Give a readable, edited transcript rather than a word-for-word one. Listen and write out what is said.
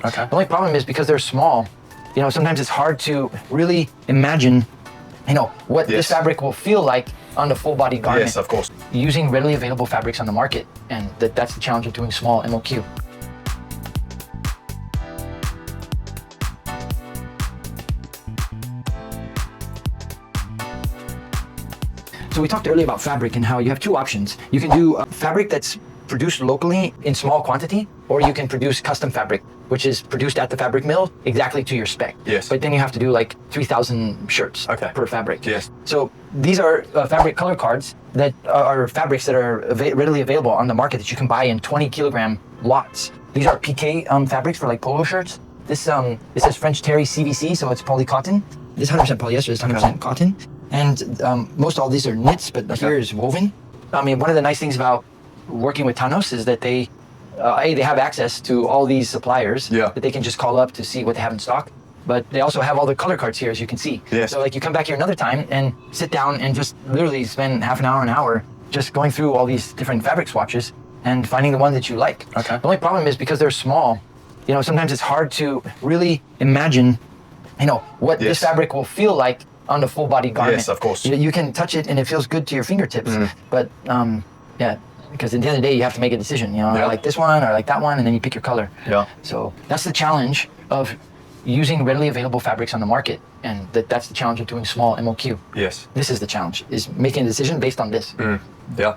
Okay. The only problem is because they're small, sometimes it's hard to really imagine, what this fabric will feel like on the full body garment. Yes, of course. Using readily available fabrics on the market, and that's the challenge of doing small MOQ. So we talked earlier about fabric and how you have two options. You can do fabric that's produced locally in small quantity, or you can produce custom fabric, which is produced at the fabric mill exactly to your spec. Yes. But then you have to do like 3,000 shirts per fabric. Yes. So these are fabric color cards that are fabrics that are readily available on the market that you can buy in 20 kilogram lots. These are PK fabrics for like polo shirts. This says French Terry CVC, so it's poly cotton. This 100% polyester, this 100% cotton. And most all these are knits, but here is woven. I mean, one of the nice things about working with Tanos is that they have access to all these suppliers that they can just call up to see what they have in stock. But they also have all the color cards here, as you can see. Yes. So like you come back here another time and sit down and just literally spend half an hour just going through all these different fabric swatches and finding the one that you like. Okay. The only problem is because they're small, sometimes it's hard to really imagine, what this fabric will feel like on the full body garment. Yes, of course. You can touch it and it feels good to your fingertips, but because at the end of the day you have to make a decision. I like this one or I like that one, and then you pick your color. Yeah. So that's the challenge of using readily available fabrics on the market, and that's the challenge of doing small MOQ. Yes. This is the challenge, is making a decision based on this. Yeah.